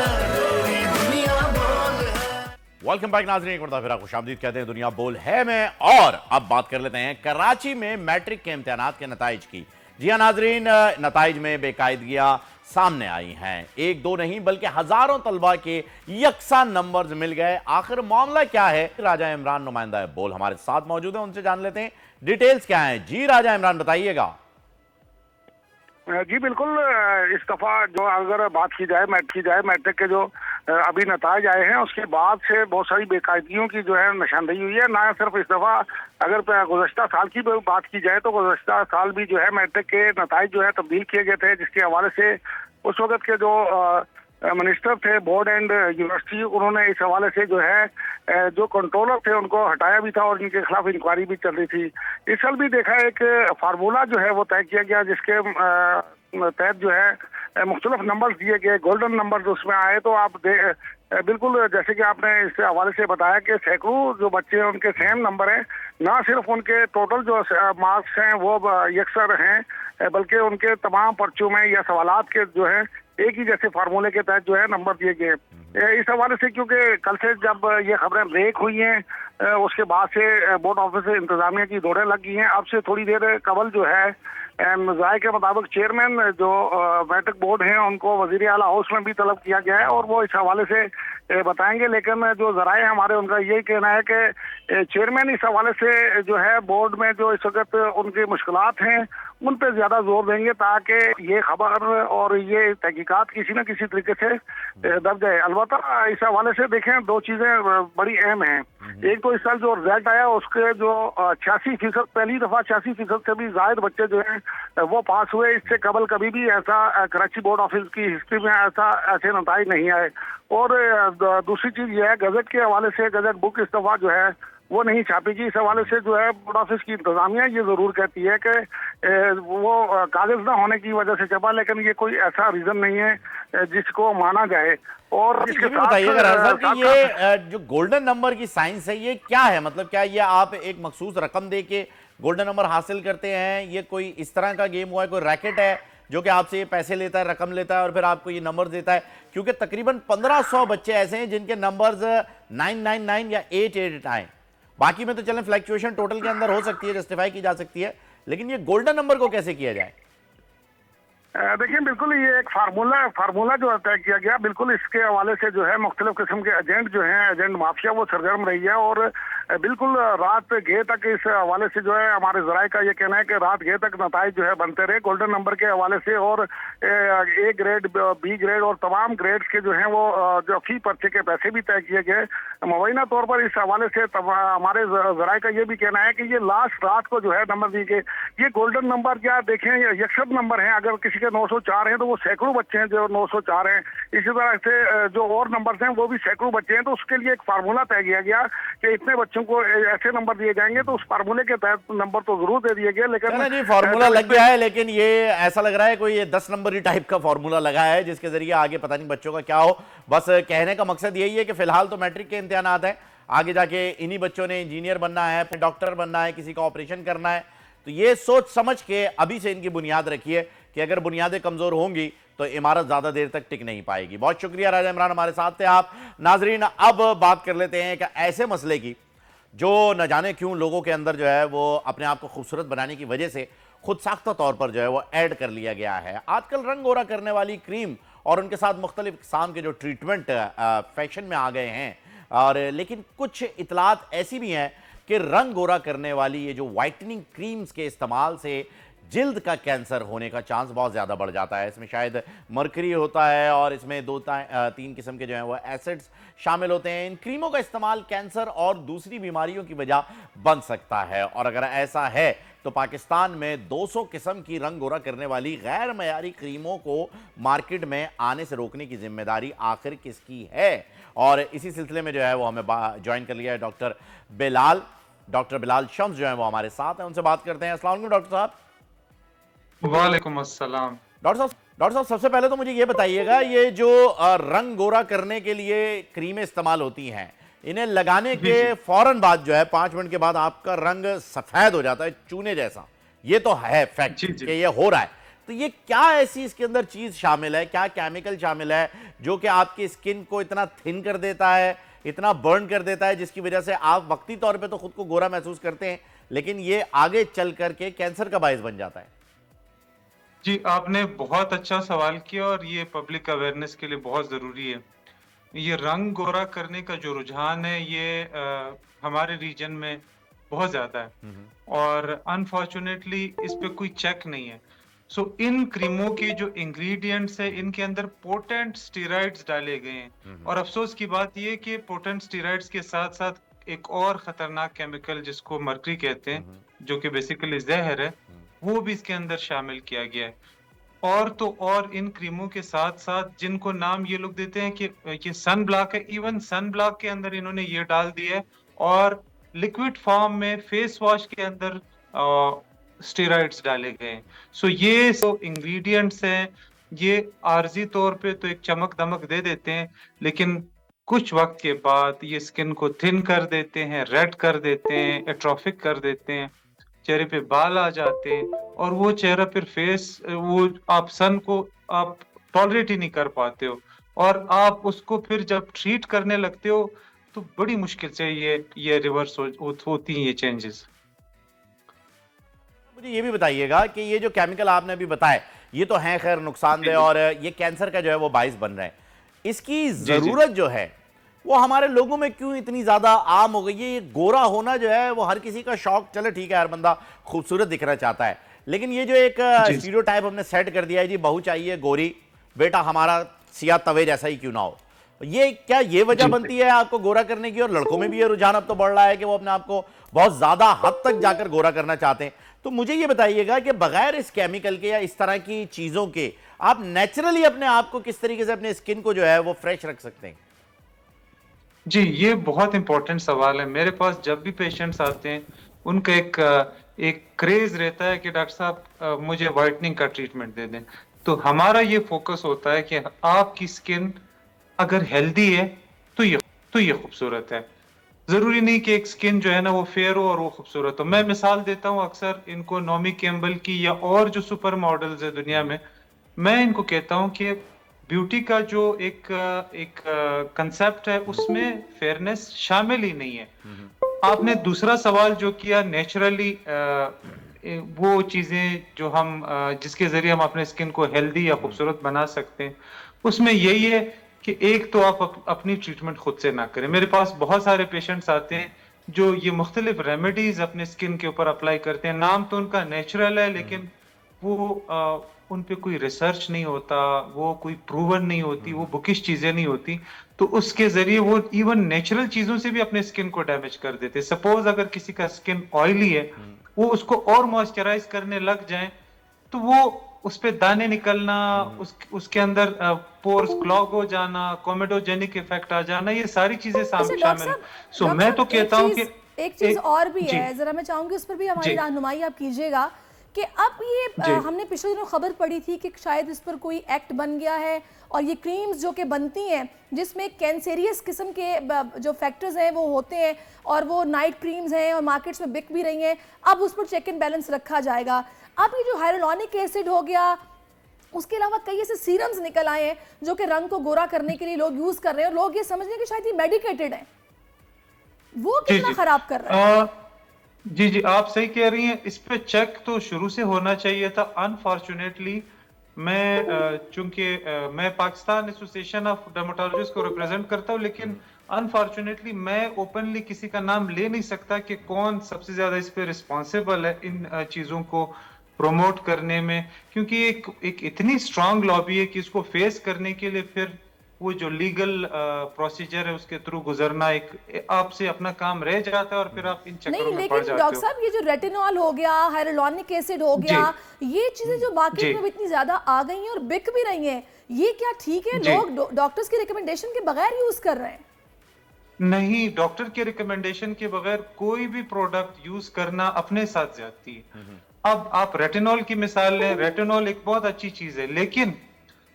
तेरी दुनिया बोल है। वेलकम बैक नाजरीन, एक बार फिर आपको खुशामदीद कहते हैं दुनिया बोल है में। और अब बात कर लेते हैं कराची में मैट्रिक के इम्तिहानात के नताइज की। जी हाँ नाजरीन, नताइज में बेकायदगियां सामने आई हैं। एक दो नहीं बल्कि हजारों तलबा के यकसा नंबर्स मिल गए। आखिर मामला क्या है? राजा इमरान नुमाइंदा बोल हमारे साथ मौजूद है, उनसे जान लेते हैं डिटेल्स क्या है। जी राजा इमरान, बताइएगा। जी बिल्कुल, इस दफा जो अगर बात की जाए मैट्रिक के जो अभी नताज आए हैं उसके बाद से बहुत सारी बेकायदगियों की जो है निशानदेही हुई है। ना सिर्फ इस दफा अगर गुज़श्ता साल की बात की जाए तो गुज़श्ता साल भी जो है मैट्रिक के नताज जो है तब्दील किए गए थे, जिसके हवाले से उस वक्त के जो मिनिस्टर थे बोर्ड एंड यूनिवर्सिटी, उन्होंने इस हवाले से जो है जो कंट्रोलर थे उनको हटाया भी था और इनके खिलाफ इंक्वायरी भी चल रही थी। इस साल भी देखा एक फार्मूला जो है वो तय किया गया, जिसके तहत जो है मुख्तलिफ नंबर दिए गए, गोल्डन नंबर उसमें आए। तो आप बिल्कुल जैसे कि आपने इस हवाले से बताया कि सैकड़ों जो बच्चे हैं उनके सेम नंबर हैं, ना सिर्फ उनके टोटल जो मार्क्स हैं वो यकसर हैं, बल्कि उनके तमाम पर्चों में या सवालात के जो है एक ही जैसे फार्मूले के तहत जो है नंबर दिए गए। इस हवाले से क्योंकि कल से जब ये खबरें ब्रेक हुई हैं उसके बाद से बोर्ड ऑफिस से इंतजामिया की दौड़ें लग गई हैं। अब से थोड़ी देर कबल जो है राय के मुताबिक चेयरमैन जो मैट्रिक बोर्ड हैं उनको वजीर आला हाउस में भी तलब किया गया है और वो इस हवाले से बताएंगे। लेकिन जो जराए हमारे उनका यही कहना है कि चेयरमैन इस हवाले से जो है बोर्ड में जो इस वक्त उनकी मुश्किलात हैं उन पे ज्यादा जोर देंगे ताकि ये खबर और ये तहकीकात किसी न किसी तरीके से दब जाए। अलबत्ता इस हवाले से देखें, दो चीजें बड़ी अहम हैं। एक तो इस साल जो रिजल्ट आया उसके जो 86%, पहली दफा 86% से भी ज्यादा बच्चे जो हैं वो पास हुए। इससे कबल कभी भी ऐसा कराची बोर्ड ऑफिस की हिस्ट्री में ऐसे नताइज नहीं आए। और दूसरी चीज ये है, गजट के हवाले से गजट बुक इस दफा जो है वो नहीं छापेगी। इस हवाले से जो है बोर्ड ऑफिस की इंतजामिया ये जरूर कहती है कि वो कागज ना होने की वजह से छपा, लेकिन ये कोई ऐसा रीजन नहीं है जिसको माना जाए। और ये भी बताइएगा राजा साहब कि ये जो गोल्डन नंबर की साइंस है ये क्या है? मतलब क्या ये आप एक मखसूस रकम दे के गोल्डन नंबर हासिल करते हैं? ये कोई इस तरह का गेम हुआ है, कोई रैकेट है जो कि आपसे ये पैसे लेता है, रकम लेता है और फिर आपको ये नंबर देता है? क्योंकि तकरीबन 1500 बच्चे ऐसे हैं जिनके नंबर्स 999 या 888 आए। बाकी में तो चलें फ्लैक्चुएशन टोटल के अंदर हो सकती है, जस्टिफाई की जा सकती है, लेकिन ये गोल्डन नंबर को कैसे किया जाए? देखिए, बिल्कुल ये एक फार्मूला जो तय किया गया, बिल्कुल इसके हवाले से जो है मुख्तलिफ किस्म के एजेंट जो हैं, एजेंट माफिया वो सरगर्म रही है। और बिल्कुल रात गए तक इस हवाले से जो है हमारे जराए का ये कहना है कि रात गए तक नताइज जो है बनते रहे गोल्डन नंबर के हवाले से। और ए ग्रेड, बी ग्रेड और तमाम ग्रेड्स के जो हैं वो जो फी पर्चे के पैसे भी तय किए गए। मुबैना तौर पर इस हवाले से हमारे जराए का ये भी कहना है कि ये लास्ट रात को जो है नंबर दिए गए। ये गोल्डन नंबर क्या देखें, यक्षद नंबर है। अगर किसी के 904 हैं तो वो सैकड़ों बच्चे हैं जो 904 हैं। इसी तरह से जो और नंबर्स हैं वो भी सैकड़ों बच्चे हैं। तो उसके लिए एक फार्मूला तय किया गया कि इतने बच्चों को ऐसे नंबर दिए जाएंगे, तो उस फार्मूले के तहत नंबर तो जरूर दे दिए गए। लेकिन नहीं, फार्मूला लग गया है, लेकिन ये ऐसा लग रहा है कोई ये 10 नंबरी टाइप का फार्मूला लगा है जिसके जरिए आगे पता नहीं बच्चों का क्या हो। बस कहने का मकसद यही है कि फिलहाल तो मैट्रिक के इम्तिहानात हैं, आगे जाके इन्हीं बच्चों ने इंजीनियर बनना है, फिर डॉक्टर बनना है, किसी का ऑपरेशन करना है। तो ये सोच समझ के अभी से इनकी बुनियाद रखिए कि अगर बुनियादें कमजोर होंगी तो इमारत ज्यादा देर तक टिक नहीं पाएगी। बहुत शुक्रिया राजा इमरान, हमारे साथ थे आप। नाजरीन, अब बात कर लेते हैं कि ऐसे मसले की जो न जाने क्यों लोगों के अंदर जो है वो अपने आप को खूबसूरत बनाने की वजह से खुद साख्ता तौर पर जो है वो ऐड कर लिया गया है। आजकल रंग गोरा करने वाली क्रीम और उनके साथ मुख्तलिफ किस्म के जो ट्रीटमेंट फैशन में आ गए हैं। और लेकिन कुछ इतलात ऐसी भी हैं कि रंग गोरा करने वाली ये जो वाइटनिंग क्रीम्स के इस्तेमाल से जिल्द का कैंसर होने का चांस बहुत ज़्यादा बढ़ जाता है। इसमें शायद मरकरी होता है और इसमें 2-3 किस्म के जो हैं वो एसिड्स शामिल होते हैं। इन क्रीमों का इस्तेमाल कैंसर और दूसरी बीमारियों की वजह बन सकता है। और अगर ऐसा है तो पाकिस्तान में 200 किस्म की रंग गोरा करने वाली गैर मयारी क्रीमों को मार्केट में आने से रोकने की जिम्मेदारी आखिर किसकी है? और इसी सिलसिले में जो है वो हमें ज्वाइन कर लिया है डॉक्टर बिलाल शम्स जो है वो हमारे साथ हैं, उनसे बात करते हैं। अस्सलाम वालेकुम डॉक्टर साहब। वालेकुम अस्सलाम। डॉक्टर साहब सबसे पहले तो मुझे ये बताइएगा, ये जो रंग गोरा करने के लिए क्रीमें इस्तेमाल होती हैं, इन्हें लगाने के फौरन बाद जो है 5 मिनट के बाद आपका रंग सफेद हो जाता है चूने जैसा, ये तो है फैक्ट कि ये हो रहा है। तो ये क्या ऐसी इसके अंदर चीज शामिल है, क्या केमिकल शामिल है जो कि आपकी स्किन को इतना थिन कर देता है, इतना बर्न कर देता है, जिसकी वजह से आप वक्ती तौर पे तो खुद को गोरा महसूस करते हैं लेकिन ये आगे चल करके कैंसर का बायस बन जाता है? जी, आपने बहुत अच्छा सवाल किया और ये पब्लिक अवेयरनेस के लिए बहुत ज़रूरी है। ये रंग गोरा करने का जो रुझान है ये हमारे रीजन में बहुत ज़्यादा है और अनफॉर्चुनेटली इस पे कोई चेक नहीं है। सो इन क्रीमों के जो इंग्रेडिएंट्स है इनके अंदर पोटेंट स्टेरॉइड्स डाले गए हैं और अफसोस की बात ये कि पोटेंट स्टेरॉइड्स के साथ साथ एक और खतरनाक केमिकल जिसको मर्करी कहते हैं जो कि बेसिकली जहर है, वो भी इसके अंदर शामिल किया गया है। और तो और इन क्रीमों के साथ साथ जिनको नाम ये लोग देते हैं कि ये सन ब्लॉक है, इवन सन ब्लॉक के अंदर इन्होंने ये डाल दिया है और लिक्विड फॉर्म में फेस वॉश के अंदर स्टेरॉइड्स डाले गए हैं। सो ये जो इंग्रेडिएंट्स हैं ये आर्जी तौर पे तो एक चमक दमक दे देते हैं लेकिन कुछ वक्त के बाद ये स्किन को थिन कर देते हैं, रेड कर देते हैं, एट्रोफिक कर देते हैं, चेहरे पे बाल आ जाते हैं और वो चेहरा फिर फेस वो आप सन को आप टॉलरेट ही नहीं कर पाते हो और आप उसको फिर जब ट्रीट करने लगते हो तो बड़ी मुश्किल से ये रिवर्स होती हैं ये चेंजेस। मुझे ये भी बताइएगा कि ये जो केमिकल आपने अभी बताए ये तो हैं खैर नुकसानदेह और ये कैंसर का जो है वो बाइस बन रहे हैं, इसकी जरूरत जो है वो हमारे लोगों में क्यों इतनी ज्यादा आम हो गई है? ये गोरा होना जो है वो हर किसी का शौक, चले ठीक है, हर बंदा खूबसूरत दिखना चाहता है, लेकिन ये जो एक स्टीरियोटाइप हमने सेट कर दिया है, जी बहू चाहिए गोरी, बेटा हमारा सिया तवे जैसा ही क्यों ना हो, ये क्या ये वजह बनती है आपको गोरा करने की? और लड़कों में भी ये रुझान अब तो बढ़ रहा है कि वो अपने आप को बहुत ज्यादा हद तक जाकर गोरा करना चाहते हैं। तो मुझे ये बताइएगा कि बगैर इस केमिकल के या इस तरह की चीजों के आप नेचुरली अपने आप को किस तरीके से, अपने स्किन को जो है वो फ्रेश रख सकते हैं? जी, ये बहुत इंपॉर्टेंट सवाल है। मेरे पास जब भी पेशेंट्स आते हैं, उनका एक क्रेज रहता है कि डॉक्टर साहब मुझे व्हाइटनिंग का ट्रीटमेंट दे दें। तो हमारा ये फोकस होता है कि आपकी स्किन अगर हेल्दी है तो ये खूबसूरत है। जरूरी नहीं कि एक स्किन जो है ना वो फेयर हो और वो खूबसूरत हो। मैं मिसाल देता हूँ अक्सर इनको नोमी कैम्बल की या और जो सुपर मॉडल्स है दुनिया में, मैं इनको कहता हूँ कि ब्यूटी का जो एक कंसेप्ट है उसमें फेयरनेस शामिल ही नहीं है। आपने दूसरा सवाल जो किया, नेचुरली वो चीजें जो हम जिसके जरिए हम अपने स्किन को हेल्दी या खूबसूरत बना सकते हैं, उसमें यही है कि एक तो आप अपनी ट्रीटमेंट खुद से ना करें। मेरे पास बहुत सारे पेशेंट्स आते हैं जो ये मुख्तलिफ रेमेडीज अपने स्किन के ऊपर अप्लाई करते हैं। नाम तो उनका नेचुरल है, लेकिन वो उन पे कोई रिसर्च नहीं होता, वो कोई प्रूवन नहीं होती, वो बुकिश चीजें नहीं होती, तो उसके जरिए वो इवन नेचुरल चीजों से भी अपने स्किन को डैमेज कर देते। सपोज अगर किसी का स्किन ऑयली है, वो उसको और मॉइस्चराइज करने लग जाए तो वो उस पे दाने निकलना, उसके अंदर पोर्स क्लॉग हो जाना, कोमेडोजेनिक इफेक्ट आ जाना, ये सारी चीजें शामिल है। सो मैं तो कहता हूँ कि एक चीज और भी है, जरा मैं चाहूंगी उस पर भी हमारी रहनुमाई आप कीजिएगा कि अब ये हमने पिछले दिनों खबर पड़ी थी कि शायद इस पर कोई एक्ट बन गया है और ये क्रीम्स जो कि बनती हैं जिसमें कैंसेरियस किस्म के जो फैक्टर्स हैं वो होते हैं और वो नाइट क्रीम्स हैं और मार्केट्स में बिक भी रही हैं, अब उस पर चेक एंड बैलेंस रखा जाएगा। अब ये जो हाइलुरोनिक एसिड हो गया, उसके अलावा कई ऐसे सीरम्स निकल आए हैं जो कि रंग को गोरा करने के लिए लोग यूज कर रहे हैं और लोग ये समझ रहे हैं कि शायद ये मेडिकेटेड है, वो कितना खराब कर रहा है? जी, आप सही कह रही हैं। इस पे चेक तो शुरू से होना चाहिए था। अनफॉर्चुनेटली मैं चूंकि मैं पाकिस्तान एसोसिएशन ऑफ डर्मेटोलॉजिस्ट को रिप्रेजेंट करता हूं, लेकिन अनफॉर्चुनेटली मैं ओपनली किसी का नाम ले नहीं सकता कि कौन सबसे ज्यादा इस पे रिस्पॉन्सिबल है इन चीजों को प्रमोट करने में, क्योंकि एक इतनी स्ट्रांग लॉबी है कि इसको फेस करने के लिए फिर वो जो लीगल प्रोसीजर है उसके थ्रू गुजरना एक आपसे अपना काम रह जाता है और फिर आप इन चक्करों में पड़ जाते हो। डॉक्टर साहब, ये जो रेटिनॉल हो गया, हाइलुरोनिक एसिड हो गया, ये चीजें जो मार्केट में इतनी ज्यादा आ गई हैं और बिक भी रही हैं, ये क्या ठीक है? लोग डॉक्टर्स की रिकमेंडेशन के बगैर यूज कर रहे हैं? नहीं, डॉक्टर के रिकमेंडेशन के बगैर कोई भी प्रोडक्ट यूज करना अपने साथ ज्यादती है। अब आप रेटिनॉल की मिसाल लें, रेटिनॉल एक बहुत अच्छी चीज है, लेकिन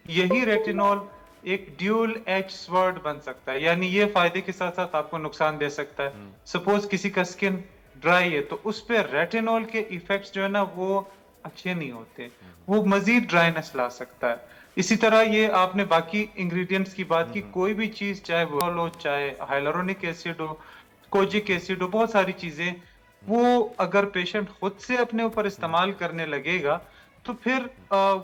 यही रेटिनॉल एक ड्यूल एज स्वॉर्ड बन सकता है, यानी ये फायदे के साथ साथ आपको नुकसान दे सकता है। सपोज किसी का स्किन ड्राई है तो उस पे रेटिनॉल के इफेक्ट्स जो है ना वो अच्छे नहीं होते, वो मजीद ड्राइनेस ला सकता है। इसी तरह ये आपने बाकी इंग्रेडिएंट्स की बात की, कोई भी चीज चाहे वो हो, चाहे हाइलुरोनिक एसिड हो, कोजिक एसिड हो, बहुत सारी चीजें, वो अगर पेशेंट खुद से अपने ऊपर इस्तेमाल करने लगेगा तो फिर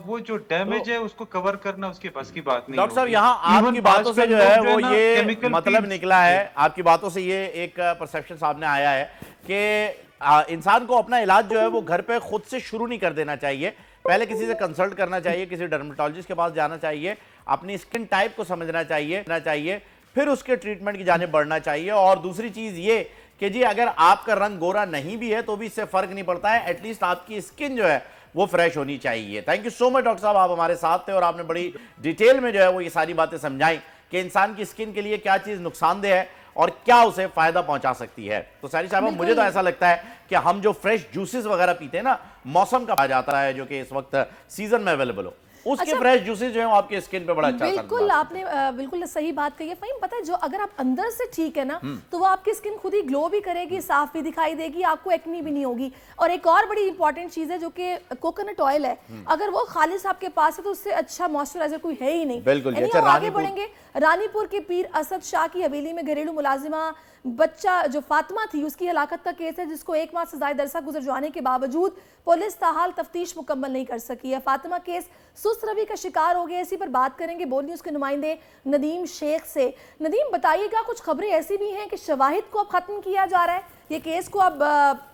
वो जो डैमेज है उसको कवर करना उसके पास की बात नहीं। डॉक्टर साहब, यहाँ आपकी बातों से जो है वो ये मतलब निकला है, आपकी बातों से ये एक परसेप्शन सामने आया है कि इंसान को अपना इलाज जो है वो घर पे खुद से शुरू नहीं कर देना चाहिए, पहले किसी से कंसल्ट करना चाहिए, किसी डर्मेटोलॉजिस्ट के पास जाना चाहिए, अपनी स्किन टाइप को समझना चाहिए, फिर उसके ट्रीटमेंट की जाने बढ़ना चाहिए। और दूसरी चीज ये कि जी अगर आपका रंग गोरा नहीं भी है तो भी इससे फर्क नहीं पड़ता है, एटलीस्ट आपकी स्किन जो है वो फ्रेश होनी चाहिए। Thank you so much doctor साहब, आप हमारे साथ थे और आपने बड़ी डिटेल में जो है वो ये सारी बातें समझाई कि इंसान की स्किन के लिए क्या चीज नुकसानदेह है और क्या उसे फायदा पहुंचा सकती है। तो सारी साहब, मुझे तो ऐसा लगता है कि हम जो फ्रेश जूसेस वगैरह पीते हैं ना, मौसम का आ जाता है जो कि इस वक्त सीजन में अवेलेबल हो, उसके फ्रेश जूसेस जो है वो आपके स्किन पे बड़ा अच्छा असर बिल्कुल डालते हैं। आपने बिल्कुल सही बात कही है फ़हीम। पता है, जो अगर आप अंदर से ठीक है ना तो वो आपकी स्किन खुद ही ग्लो भी करेगी, साफ भी दिखाई देगी, आपको एक्नी भी नहीं होगी। और एक और बड़ी इंपॉर्टेंट चीज है जो कि कोकोनट ऑयल है, अगर वो खालिस आपके पास है तो उससे अच्छा मॉइस्चराइजर कोई है ही नहीं। बिल्कुल। हम आगे बढ़ेंगे। रानीपुर के पीर असद शाह की हवेली में घरेलू मुलाजिमा बच्चा जो फातिमा थी उसकी हलाकत का केस है, जिसको 1 माह से ज्यादा अरसा गुजर जाने के बावजूद पुलिस ताहाल तफ्तीश मुकम्मल नहीं कर सकी है। फातिमा केस सुस्त रवि का शिकार हो गया। इसी पर बात करेंगे बोल न्यूज़ के नुमाइंदे नदीम शेख से। नदीम, बताइएगा, कुछ खबरें ऐसी भी हैं कि शवाहिद को अब खत्म किया जा रहा है, ये केस को अब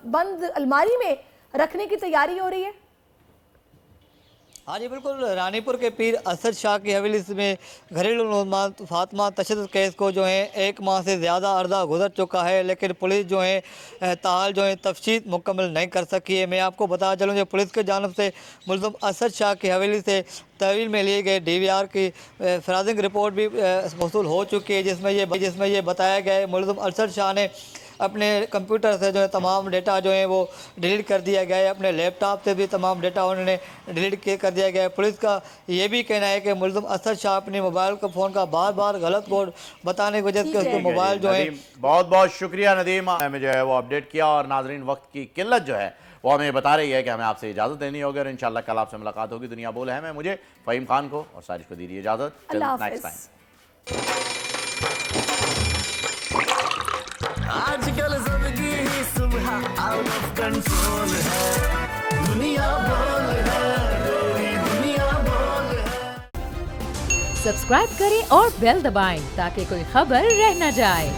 बंद अलमारी में रखने की तैयारी हो रही है? हाँ जी बिल्कुल, रानीपुर के पीर असद शाह की हवेली में घरेलू नौजवान फातिमा तशद्दुद केस को जो है 1 माह से ज़्यादा अर्सा गुजर चुका है, लेकिन पुलिस जो है ताल जो है तफ्तीश मुकम्मल नहीं कर सकी है। मैं आपको बता चलूँ कि पुलिस की जानब से मुल्ज़िम असद शाह की हवेली से तहवील में लिए गए DVR की फराजिंग रिपोर्ट भी मौसूल हो चुकी है, जिसमें ये बताया गया है मुल्ज़िम असद शाह ने अपने कंप्यूटर से जो है तमाम डेटा जो है वो डिलीट कर दिया गया है, अपने लैपटॉप से भी तमाम डेटा उन्होंने डिलीट कर दिया गया है। पुलिस का ये भी कहना है कि मुल्ज़िम असद शाह अपने मोबाइल का फ़ोन का बार बार गलत कोड बताने की वजह से उसको मोबाइल जो है। बहुत बहुत शुक्रिया नदीम, हमें जो है वो अपडेट किया। और नाजरीन, वक्त की किल्लत जो है वो हमें बता रही है कि हमें आपसे इजाज़त देनी होगी और इंशाल्लाह कल आपसे मुलाकात होगी। दुनिया बोल है में मुझे फ़हीम खान को और सारिश को दीजिए इजाज़त। Next time. आजकल सबकी ही सुबह आउट ऑफ कंट्रोल है, दुनिया बोल है, पूरी दुनिया बोल है। सब्सक्राइब करें और बेल दबाएं ताकि कोई खबर रह न जाए।